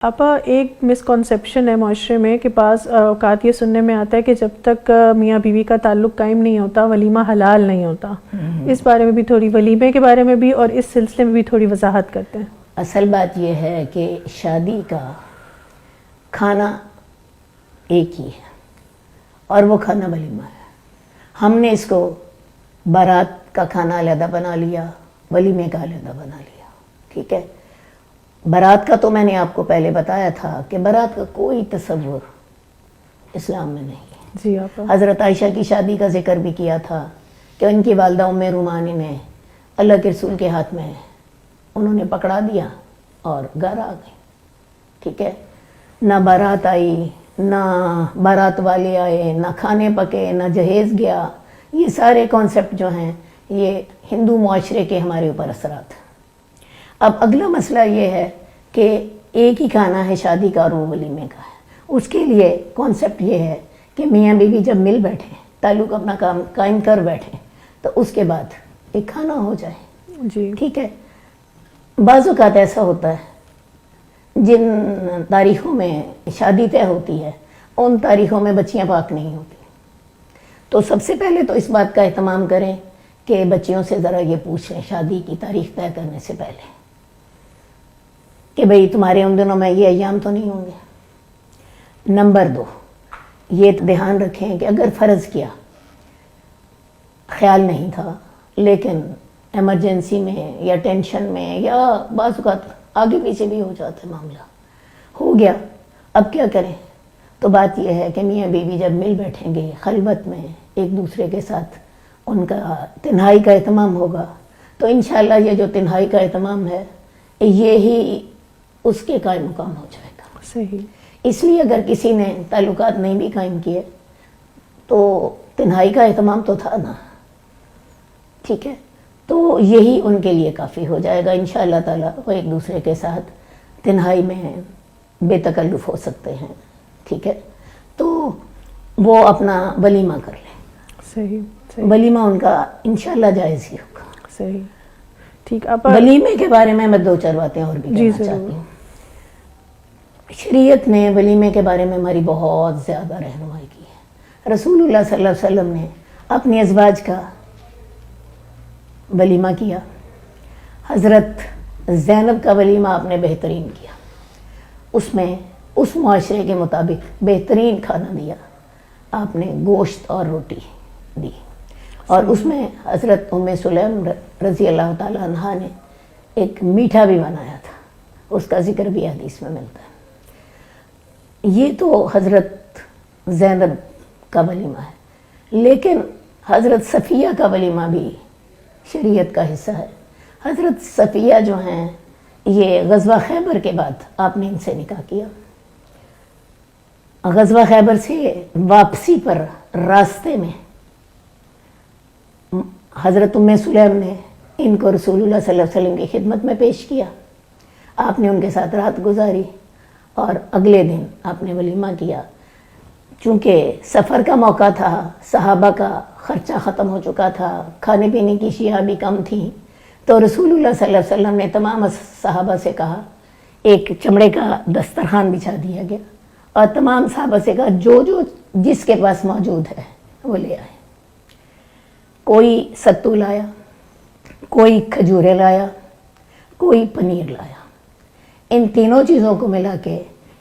آپا ایک مسکنسیپشن ہے معاشرے میں کہ بعض اوقات یہ سننے میں آتا ہے کہ جب تک میاں بیوی کا تعلق قائم نہیں ہوتا ولیمہ حلال نہیں ہوتا. اس بارے میں بھی تھوڑی، ولیمے کے بارے میں بھی اور اس سلسلے میں بھی تھوڑی وضاحت کرتے ہیں. اصل بات یہ ہے کہ شادی کا کھانا ایک ہی ہے اور وہ کھانا ولیمہ ہے. ہم نے اس کو بارات کا کھانا علیحدہ بنا لیا، ولیمے کا علیحدہ بنا لیا. ٹھیک ہے، بارات کا تو میں نے آپ کو پہلے بتایا تھا کہ بارات کا کوئی تصور اسلام میں نہیں ہے. جی آپا. حضرت عائشہ کی شادی کا ذکر بھی کیا تھا کہ ان کی والدہ ام رومانی نے اللہ کے رسول کے ہاتھ میں انہوں نے پکڑا دیا اور گھر آ گئی. ٹھیک ہے، نہ بارات آئی، نہ بارات والے آئے، نہ کھانے پکے، نہ جہیز گیا. یہ سارے کانسیپٹ جو ہیں یہ ہندو معاشرے کے ہمارے اوپر اثرات ہیں. اب اگلا مسئلہ یہ ہے کہ ایک ہی کھانا ہے شادی کا اور وہ ولیمے کا ہے. اس کے لیے کانسیپٹ یہ ہے کہ میاں بیوی جب مل بیٹھیں، تعلق اپنا کام قائم کر بیٹھیں تو اس کے بعد ایک کھانا ہو جائے. جی ٹھیک ہے. بعض اوقات ایسا ہوتا ہے جن تاریخوں میں شادی طے ہوتی ہے ان تاریخوں میں بچیاں پاک نہیں ہوتی. تو سب سے پہلے تو اس بات کا اہتمام کریں کہ بچیوں سے ذرا یہ پوچھ لیں شادی کی تاریخ طے کرنے سے پہلے کہ بھئی تمہارے ان دنوں میں یہ ایام تو نہیں ہوں گے. نمبر 2، یہ دھیان رکھیں کہ اگر فرض کیا خیال نہیں تھا لیکن ایمرجنسی میں یا ٹینشن میں یا بعض اوقات آگے پیچھے بھی ہو جاتا ہے، معاملہ ہو گیا، اب کیا کریں؟ تو بات یہ ہے کہ میاں بیوی جب مل بیٹھیں گے خلوت میں ایک دوسرے کے ساتھ ان کا تنہائی کا اہتمام ہوگا تو انشاءاللہ یہ جو تنہائی کا اہتمام ہے یہی اس کے قائم مقام ہو جائے گا. صحیح. اس لیے اگر کسی نے تعلقات نہیں بھی قائم کیے تو تنہائی کا اہتمام تو تھا نا. ٹھیک ہے، تو یہی ان کے لیے کافی ہو جائے گا. انشاءاللہ تعالی وہ ایک دوسرے کے ساتھ تنہائی میں بے تکلف ہو سکتے ہیں. ٹھیک ہے، تو وہ اپنا ولیمہ کر لیں. صحیح. ولیمہ ان کا انشاءاللہ جائز ہی ہوگا. صحیح. ٹھیک. آپا ولیمے کے بارے میں 2-4 باتیں اور بھی کہنا چاہتی ہوں. شریعت نے ولیمے کے بارے میں ہماری بہت زیادہ رہنمائی کی ہے. رسول اللہ صلی اللہ علیہ وسلم نے اپنی ازواج کا ولیمہ کیا. حضرت زینب کا ولیمہ آپ نے بہترین کیا. اس میں اس معاشرے کے مطابق بہترین کھانا دیا. آپ نے گوشت اور روٹی دی اور اس میں حضرت ام سلیم رضی اللہ تعالیٰ عنہ نے ایک میٹھا بھی بنایا تھا. اس کا ذکر بھی حدیث میں ملتا ہے. یہ تو حضرت زینب کا ولیمہ ہے. لیکن حضرت صفیہ کا ولیمہ بھی شریعت کا حصہ ہے. حضرت صفیہ جو ہیں یہ غزوہ خیبر کے بعد آپ نے ان سے نکاح کیا. غزوہ خیبر سے واپسی پر راستے میں حضرت ام سلیم نے ان کو رسول اللہ صلی اللہ علیہ وسلم کی خدمت میں پیش کیا. آپ نے ان کے ساتھ رات گزاری اور اگلے دن آپ نے ولیمہ کیا. چونکہ سفر کا موقع تھا، صحابہ کا خرچہ ختم ہو چکا تھا، کھانے پینے کی اشیاء بھی کم تھیں، تو رسول اللہ صلی اللہ علیہ وسلم نے تمام صحابہ سے کہا، ایک چمڑے کا دسترخوان بچھا دیا گیا اور تمام صحابہ سے کہا جو جس کے پاس موجود ہے وہ لے آئے. کوئی ستو لایا، کوئی کھجورے لایا، کوئی پنیر لایا. ان تینوں چیزوں کو ملا کے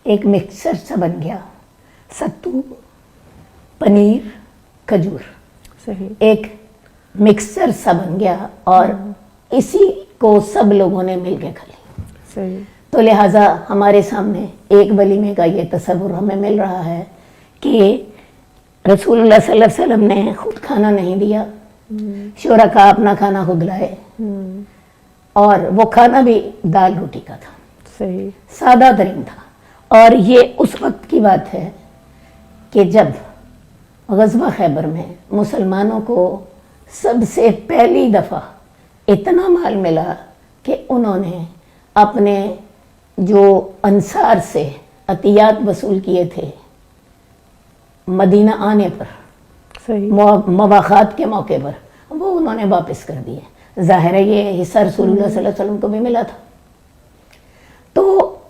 ایک مکسچر سا بن گیا. ستو، پنیر، کھجور، صحیح ایک مکسچر سا بن گیا اور اسی کو سب لوگوں نے مل کے کھا لی. صحیح. تو لہٰذا ہمارے سامنے ایک ولیمے کا یہ تصور ہمیں مل رہا ہے کہ رسول اللہ صلی اللہ علیہ وسلم نے خود کھانا نہیں دیا، شرکاء اپنا کھانا خود لائے اور وہ کھانا بھی دال روٹی کا تھا. صحیح. سادہ ترین تھا. اور یہ اس وقت کی بات ہے کہ جب غزوہ خیبر میں مسلمانوں کو سب سے پہلی دفعہ اتنا مال ملا کہ انہوں نے اپنے جو انصار سے عطیات وصول کیے تھے مدینہ آنے پر، صحیح. مواخات کے موقع پر، وہ انہوں نے واپس کر دیے. ظاہر ہے یہ حصہ رسول اللہ صلی اللہ علیہ وسلم کو بھی ملا تھا. تو